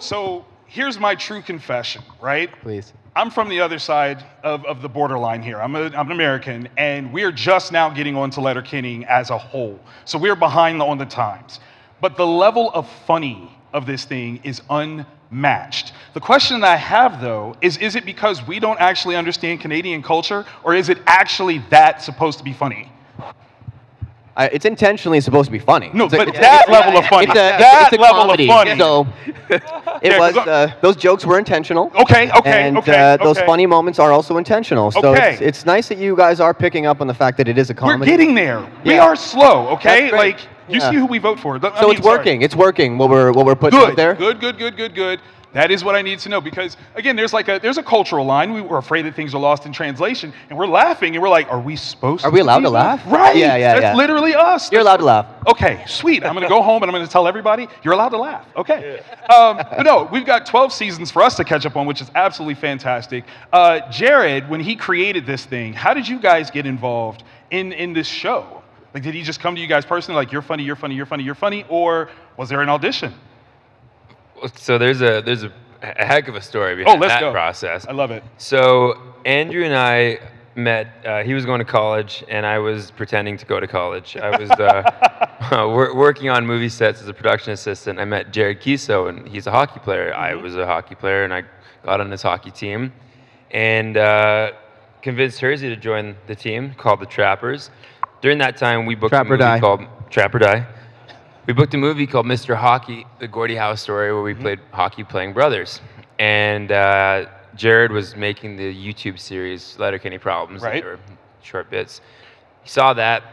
So here's my true confession, right? Please. I'm from the other side of the borderline here. I'm an American, and we're just now getting onto Letterkenny as a whole. So we're behind on the times. But the level of funny of this thing is unmatched. The question that I have, though, is it because we don't actually understand Canadian culture, or is it actually that supposed to be funny? It's intentionally supposed to be funny. No, but that level of funny. That level of funny. So it was. Those jokes were intentional. Okay. And those funny moments are also intentional. So it's nice that you guys are picking up on the fact that it is a comedy. We're getting there. We are slow. Okay, like you see who we vote for. So it's working. It's working. What we're putting out there. Good. That is what I need to know, because again, there's a cultural line. We were afraid that things are lost in translation, and we're laughing, and we're like, are we supposed to? Are we allowed to laugh? Right. That's literally us. You're allowed to laugh. Okay, sweet. I'm going to go home and I'm going to tell everybody you're allowed to laugh. Okay. But no, we've got 12 seasons for us to catch up on, which is absolutely fantastic. Jared, when he created this thing, how did you guys get involved in this show? Like, did he just come to you guys personally, like, you're funny, or was there an audition? So there's a heck of a story behind that process. I love it. So Andrew and I met. He was going to college, and I was pretending to go to college. I was working on movie sets as a production assistant. I met Jared Kiso, and he's a hockey player. I was a hockey player, and I got on his hockey team, and convinced Hersey to join the team called the Trappers. During that time, we booked a movie called Trap or Die. We booked a movie called Mr. Hockey, the Gordie Howe story, where we played hockey-playing brothers. And Jared was making the YouTube series Letterkenny Problems. Right. They were short bits. He saw that,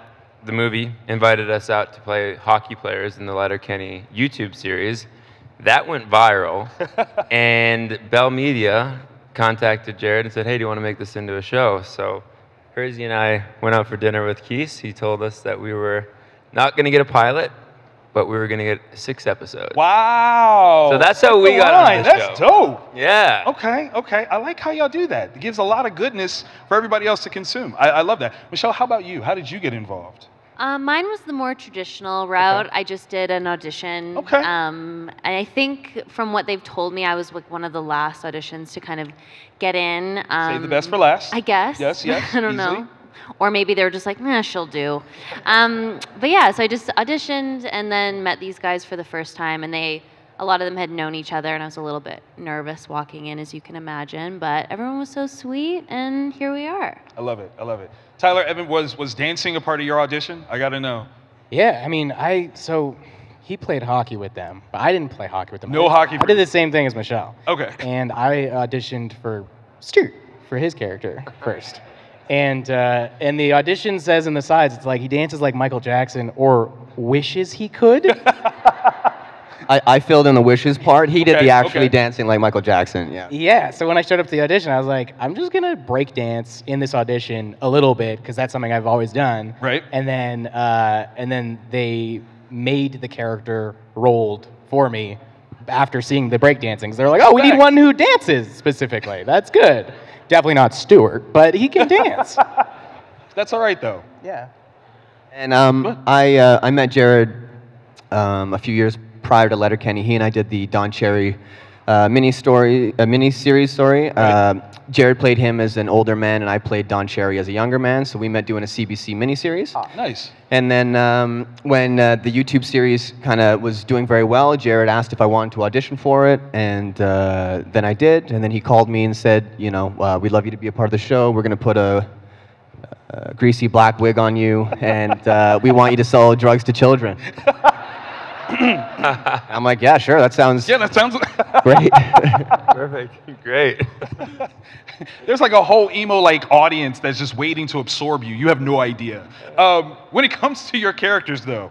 the movie, invited us out to play hockey players in the Letterkenny YouTube series. That went viral, and Bell Media contacted Jared and said, hey, do you want to make this into a show? So Hersey and I went out for dinner with Keith. He told us that we were not going to get a pilot, but we were going to get 6 episodes. Wow. So that's how we got on the show. That's dope. Yeah. Okay. I like how y'all do that. It gives a lot of goodness for everybody else to consume. I love that. Michelle, how about you? How did you get involved? Mine was the more traditional route. I just did an audition. Okay. And I think from what they've told me, I was like one of the last auditions to kind of get in. Save the best for last. I guess. Yes. I don't know. Or maybe they were just like, nah, she'll do. But yeah, so I just auditioned and then met these guys for the first time, and a lot of them had known each other, and I was a little bit nervous walking in, as you can imagine, but everyone was so sweet, and here we are. I love it. Tyler, Evan, was dancing a part of your audition? I got to know. Yeah, I mean, so he played hockey with them, but I didn't play hockey with them. No hockey. I did the same thing as Michelle. Okay. And I auditioned for Stuart, for his character first. And the audition says in the sides, it's like he dances like Michael Jackson or wishes he could. I filled in the wishes part. He did the actually dancing like Michael Jackson. Yeah. Yeah. So when I showed up to the audition, I was like, I'm just gonna break dance in this audition a little bit because that's something I've always done. Right. And then they made the character rolled for me after seeing the break dancing. They're like, oh, we need one who dances specifically. That's good. Definitely not Stuart, but he can dance. That's all right, though. Yeah. And I met Jared a few years prior to Letterkenny. He and I did the Don Cherry mini-series. Right. Jared played him as an older man, and I played Don Cherry as a younger man. So we met doing a CBC mini-series. Ah, nice. And then when the YouTube series kind of was doing very well, Jared asked if I wanted to audition for it, and then I did. And then he called me and said, you know, we'd love you to be a part of the show. We're going to put a greasy black wig on you, and we want you to sell drugs to children. I'm like, yeah, sure, that sounds great. Perfect, great. There's like a whole emo-like audience that's just waiting to absorb you. You have no idea. When it comes to your characters, though,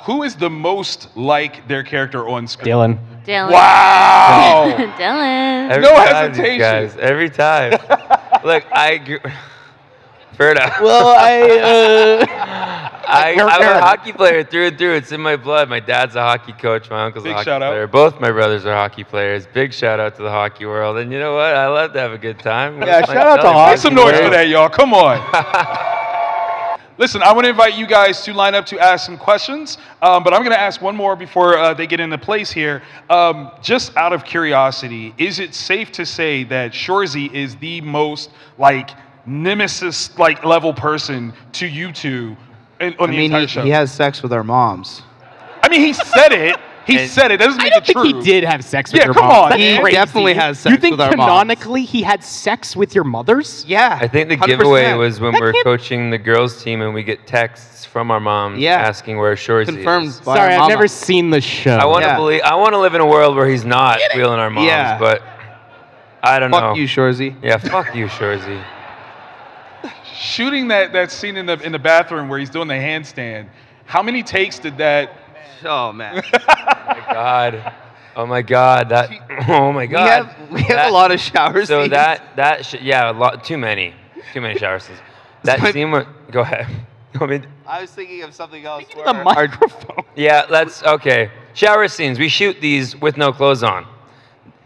who is the most like their character on screen? Dylan. Wow! Dylan. No hesitation. Guys, every time. Look, fair enough. Well, I'm a hockey player through and through. It's in my blood. My dad's a hockey coach. My uncle's a hockey player. Both my brothers are hockey players. Big shout out to the hockey world. And you know what? I love to have a good time. Yeah, shout out to hockey. Make some noise for that, y'all. Come on. Listen, I want to invite you guys to line up to ask some questions, but I'm going to ask one more before they get into place here. Just out of curiosity, is it safe to say that Shorzy is the most like nemesis like level person to you two on the entire show? He has sex with our moms. I mean, he said it. He said it. That doesn't make it true. I think he did have sex with your come moms. on, That's man. He crazy. definitely has sex You think with our moms. canonically he had sex with your mothers? Yeah. I think the 100%. giveaway was when That we're can't- coaching the girls team and we get texts from our moms Yeah. asking where Shorzy Confirmed is. by Sorry, our I've mama. never seen the show. I want to Yeah. believe. I want to live in a world where he's not wheeling our moms, Yeah. but I don't know. Fuck you, Shorzy. Yeah, fuck you, Shorzy. Shooting that scene in the bathroom where he's doing the handstand. How many takes did that? Oh man. God. Oh my God. That. Oh my God. We have a lot of shower So scenes. yeah, a lot. Too many shower scenes. That So- scene where. Go ahead. I mean, I was thinking of something else. the microphone. yeah, that's okay. Shower scenes. We shoot these with no clothes on,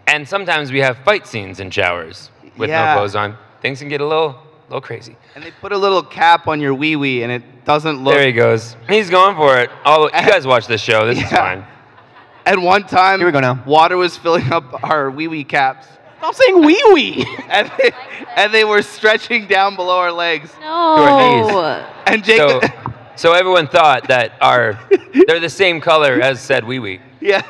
and sometimes we have fight scenes in showers with Yeah. no clothes on. Things can get a little crazy. And they put a little cap on your wee wee, and it doesn't look. There he goes. He's going for it. You guys watch this show. This is Yeah. fine. And one time, Here we go now. water was filling up our wee wee caps, Stop saying wee wee. and they were stretching down below our legs. No. And So, Jacob, so everyone thought that they're the same color as said wee wee. yeah,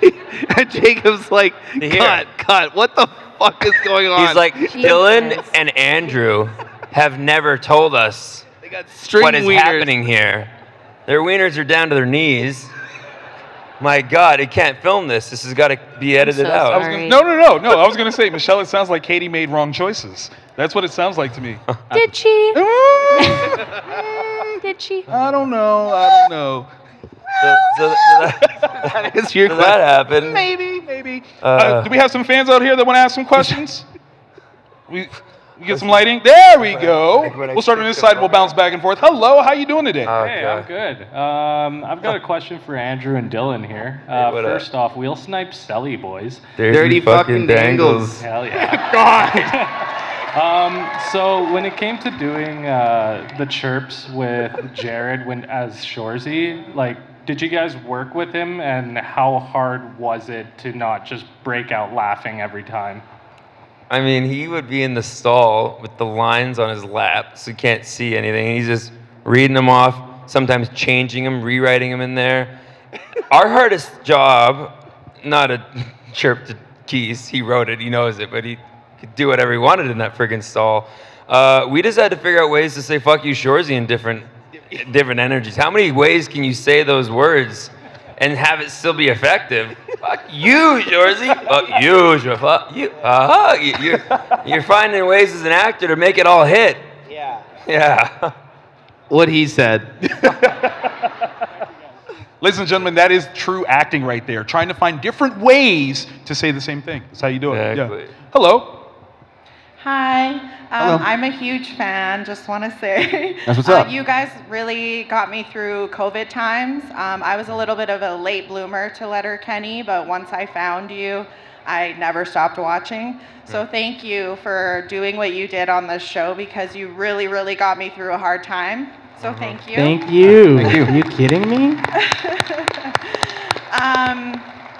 and Jacob's like, Here. cut. What the fuck is going on? He's like, Dylan and Andrew have never told us they got string what is wieners. happening here. Their wieners are down to their knees. My God, it can't film this. This has got to be edited so out. I was sorry. no. I was gonna say, Michelle. It sounds like Katie made wrong choices. That's what it sounds like to me. Did she? Did she? I don't know. So That is your that question. happened. Maybe. Do we have some fans out here that want to ask some questions? we get some lighting. There we go. We'll start on this side. We'll bounce back and forth. Hello, how you doing today? Oh, Hey, God. I'm good. I've got a question for Andrew and Dylan here. what up? First off, wheel snipe Selly, boys. Dirty fucking dangles. Hell yeah. So when it came to doing the chirps with Jared as Shorzy, like, did you guys work with him, and how hard was it to not just break out laughing every time? I mean, he would be in the stall with the lines on his lap, so you can't see anything. And he's just reading them off, sometimes changing them, rewriting them in there. Our hardest job, not a chirp to Keys, he wrote it, he knows it, but he could do whatever he wanted in that friggin' stall. We just had to figure out ways to say "fuck you, Shorzy" in different energies. How many ways can you say those words and have it still be effective? Fuck you, Shorzy. Fuck you, fuck you. You're finding ways as an actor to make it all hit. Yeah. Yeah. What he said. Ladies and gentlemen, that is true acting right there. Trying to find different ways to say the same thing. That's how you do it. Exactly. Yeah. Hello. Hi, Hello. I'm a huge fan. Just want to say, That's what's up. You guys really got me through COVID times. I was a little bit of a late bloomer to Letterkenny, but once I found you, I never stopped watching. So thank you for doing what you did on this show because you really, really got me through a hard time. So thank you. Thank you. Thank you. Are you kidding me?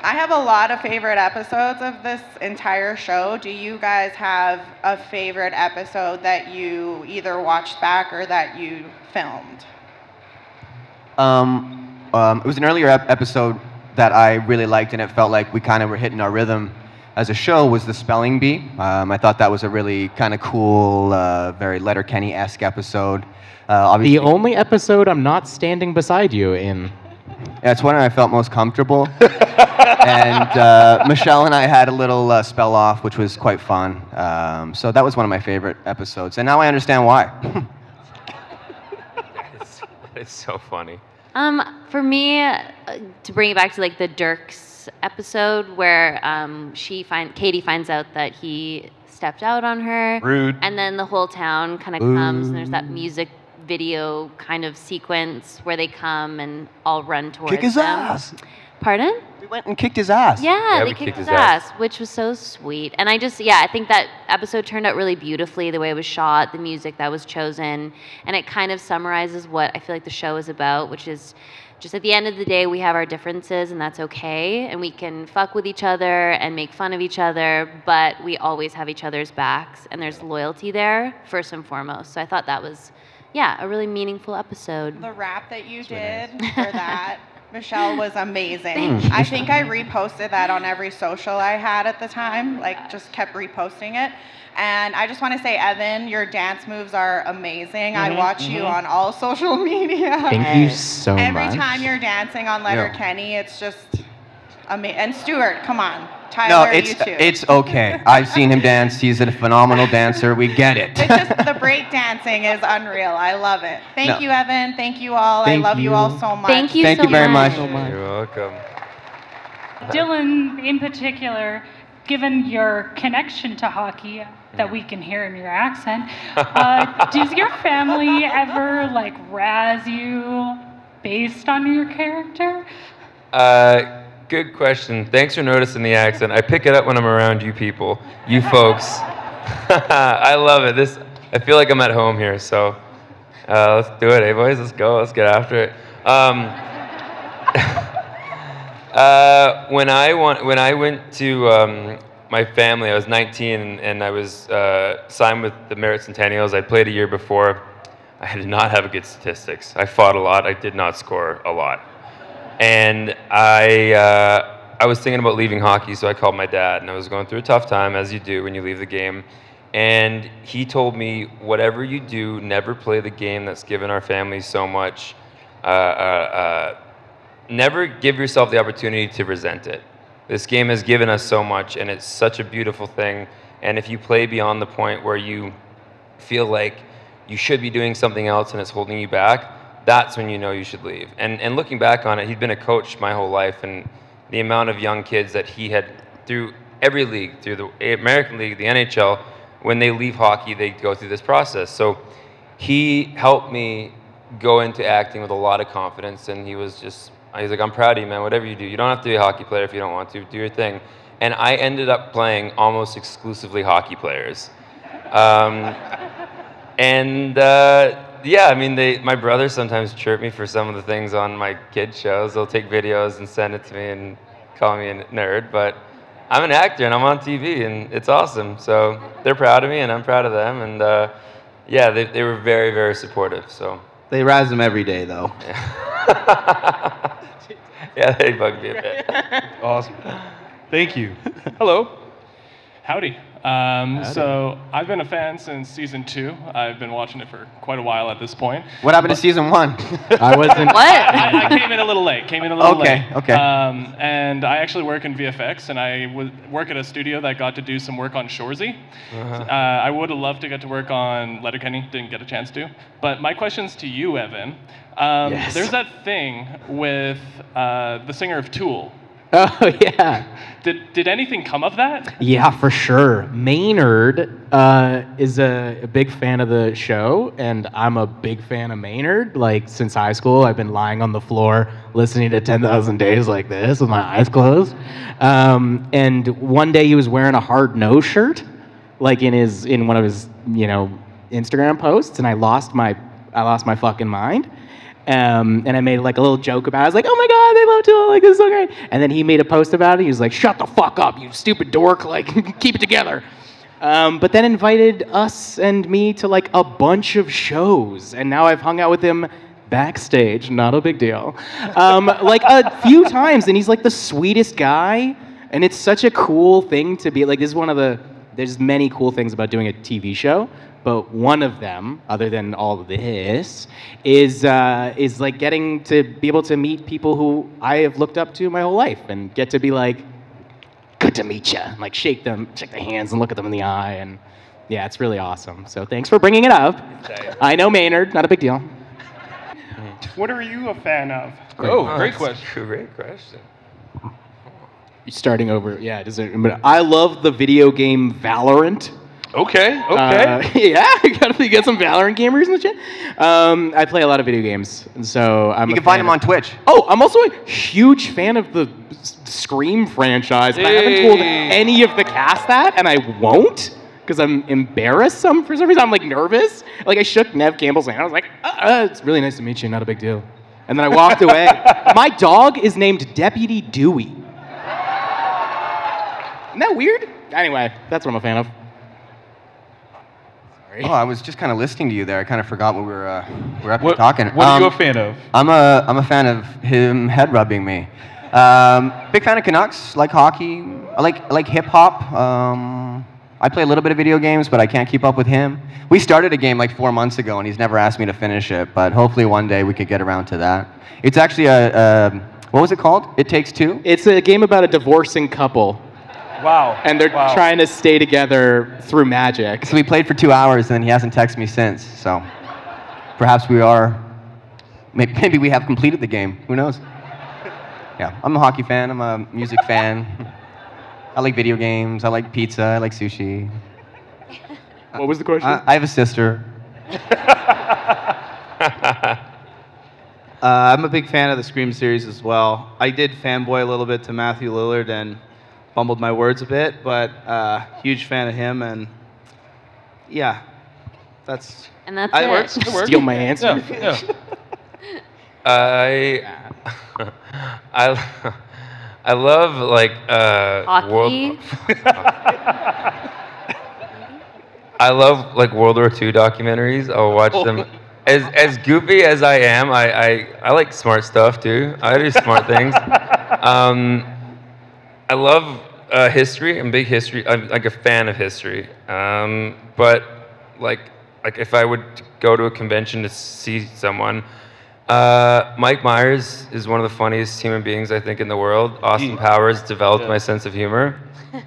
I have a lot of favorite episodes of this entire show. Do you guys have a favorite episode that you either watched back or that you filmed? It was an earlier episode that I really liked, and it felt like we kind of were hitting our rhythm as a show, was the spelling bee. I thought that was a really kind of cool, very Letterkenny-esque episode. Obviously, The only episode I'm not standing beside you in. That's when I felt most comfortable. And Michelle and I had a little spell off, which was quite fun. So that was one of my favorite episodes, and now I understand why. It's so funny. For me, to bring it back to like the Dirks episode where Katie finds out that he stepped out on her. Rude. And then the whole town kind of comes and there's that music video kind of sequence where they come and all run towards Kick his them. ass. Pardon? We went and kicked his ass. Yeah, we they kicked kicked his his ass, which was so sweet. And I think that episode turned out really beautifully, the way it was shot, the music that was chosen, and it kind of summarizes what I feel like the show is about, which is just at the end of the day, we have our differences, and that's okay, and we can fuck with each other and make fun of each other, but we always have each other's backs, and there's loyalty there, first and foremost. So I thought that was, a really meaningful episode. The rap that you did for that, Michelle, was amazing. I think I reposted that on every social I had at the time, like just kept reposting it. And I just want to say, Evan, your dance moves are amazing. I watch you on all social media. Thank you so much. Every time you're dancing on Letterkenny, it's just amazing. And Stuart, come on. No, Tyler, you too. it's okay. I've seen him dance. He's a phenomenal dancer. We get it. It's just the break dancing is unreal. I love it. Thank you, Evan. Thank you all. I love you all so much. Thank you Thank so you very much. You're welcome. Dylan, in particular, given your connection to hockey that we can hear in your accent, does your family ever like razz you based on your character? Good question. Thanks for noticing the accent. I pick it up when I'm around you people, you folks. I love it. I feel like I'm at home here. So let's do it, hey boys. Let's go. Let's get after it. When I went to my family, I was 19 and I was signed with the Merritt Centennials. I played a year before. I did not have good statistics. I fought a lot. I did not score a lot. And I was thinking about leaving hockey, so I called my dad, and I was going through a tough time, as you do when you leave the game. And he told me, whatever you do, never play the game that's given our family so much. Never give yourself the opportunity to resent it. This game has given us so much, and it's such a beautiful thing. And if you play beyond the point where you feel like you should be doing something else and it's holding you back, that's when you know you should leave. And looking back on it, he'd been a coach my whole life, and the amount of young kids that he had through every league, through the American League, the NHL, when they leave hockey, they go through this process. So he helped me go into acting with a lot of confidence, and he's like, I'm proud of you, man, whatever you do. You don't have to be a hockey player if you don't want to. Do your thing. And I ended up playing almost exclusively hockey players. Yeah, I mean, my brothers sometimes chirp me for some of the things on my kids' shows. They'll take videos and send it to me and call me a nerd, but I'm an actor and I'm on TV and it's awesome. So they're proud of me and I'm proud of them, and yeah, they were very, very supportive. So They razz him every day, though. yeah, they bug me a bit. Awesome. Thank you. Hello. Howdy. So I've been a fan since season 2. I've been watching it for quite a while at this point. What happened to season 1? I wasn't. What? I came in a little late. Okay. And I actually work in VFX, and I work at a studio that got to do some work on Shoresy. I would have loved to get to work on Letterkenny. Didn't get a chance to. But my question's to you, Evan. Yes. There's that thing with the singer of Tool. Oh, yeah. Did anything come of that? Yeah, for sure. Maynard is a big fan of the show, and I'm a big fan of Maynard. Like, since high school, I've been lying on the floor listening to 10,000 Days like this with my eyes closed. And one day he was wearing a Hard No shirt, like in one of his, Instagram posts, and I lost my fucking mind. And I made like a little joke about it. I was like, oh my God, they love Tool, like this is so great. And then he made a post about it. He was like, shut the fuck up, you stupid dork, like keep it together. But then invited us and me to like a bunch of shows. And now I've hung out with him backstage, not a big deal, like a few times. And he's like the sweetest guy. And it's such a cool thing to be like, this is there's many cool things about doing a TV show. But one of them, other than all of this, is like getting to be able to meet people who I have looked up to my whole life, and get to be like, good to meet you, and like shake their hands and look at them in the eye, and yeah, it's really awesome. So thanks for bringing it up. I know Maynard, not a big deal. What are you a fan of? Great question. Great question. Starting over, yeah. I love the video game Valorant. Okay. Yeah, you gotta get some Valorant gamers in the chat. I play a lot of video games, and so I'm. You can find him on Twitch. Oh, I'm also a huge fan of the Scream franchise. And I haven't told any of the cast that, and I won't because I'm embarrassed. For some reason, I'm like nervous. Like I shook Nev Campbell's hand. I was like, "It's really nice to meet you. Not a big deal." And then I walked away. My dog is named Deputy Dewey. Isn't that weird? Anyway, that's what I'm a fan of. Oh, I was just kind of listening to you there. I kind of forgot what we were up to talking. What are you a fan of? I'm a fan of him head rubbing me. Big fan of Canucks. Like hockey. I like hip hop. I play a little bit of video games, but I can't keep up with him. We started a game like 4 months ago, and he's never asked me to finish it. But hopefully one day we could get around to that. It's actually what was it called? It Takes Two. It's a game about a divorcing couple. Wow. And they're trying to stay together through magic. So we played for 2 hours, and he hasn't texted me since. So perhaps maybe we have completed the game. Who knows? Yeah, I'm a hockey fan. I'm a music fan. I like video games. I like pizza. I like sushi. What was the question? I have a sister. I'm a big fan of the Scream series as well. I did fanboy a little bit to Matthew Lillard and bumbled my words a bit, but huge fan of him, and yeah, that's. And that's it. it. Works. It works. Steal my answer. Yeah. I love like Hockey. I love like World War II documentaries. I'll watch them. As goofy as I am, I like smart stuff too. I do smart things. I love history. I'm like a fan of history. But like if I would go to a convention to see someone, Mike Myers is one of the funniest human beings I think in the world. Austin Powers developed my sense of humor.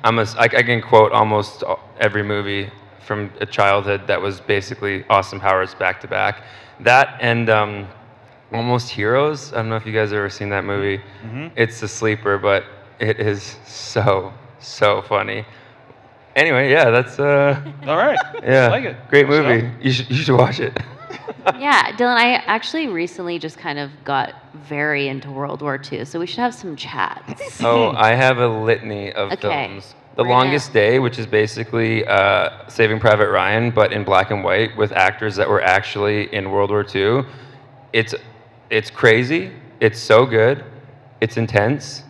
I can quote almost every movie from a childhood that was basically Austin Powers back to back. That and Almost Heroes. I don't know if you guys have ever seen that movie. Mm-hmm. It's a sleeper, but it is so funny. Anyway, yeah, that's all right. Yeah, I like it. Great movie. You should watch it. Yeah, Dylan, I actually recently just kind of got very into World War II, so we should have some chats. Oh, I have a litany of films. The Longest Day, which is basically Saving Private Ryan, but in black and white with actors that were actually in World War II. It's crazy. It's so good. It's intense.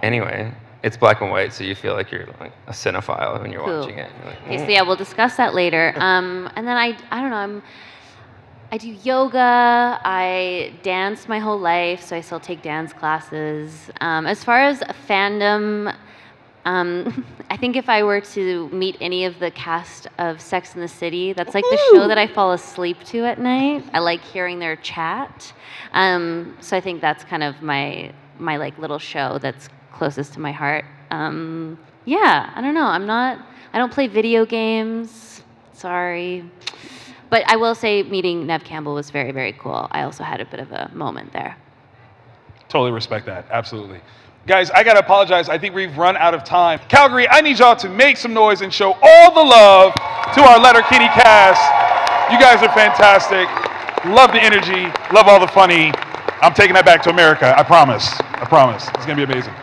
Anyway, it's black and white, so you feel like you're like a cinephile when you're watching it. You're like, Okay, so yeah, we'll discuss that later. And then I don't know, I do yoga, I dance my whole life, so I still take dance classes. As far as fandom, I think if I were to meet any of the cast of Sex and the City, that's like the show that I fall asleep to at night. I like hearing their chat. So I think that's kind of my like little show that's closest to my heart. Yeah, I don't know. I don't play video games. Sorry. But I will say meeting Nev Campbell was very, very cool. I also had a bit of a moment there. Totally respect that. Absolutely. Guys, I got to apologize. I think we've run out of time. Calgary, I need y'all to make some noise and show all the love to our Letterkenny cast. You guys are fantastic. Love the energy. Love all the funny. I'm taking that back to America. I promise. I promise. It's going to be amazing.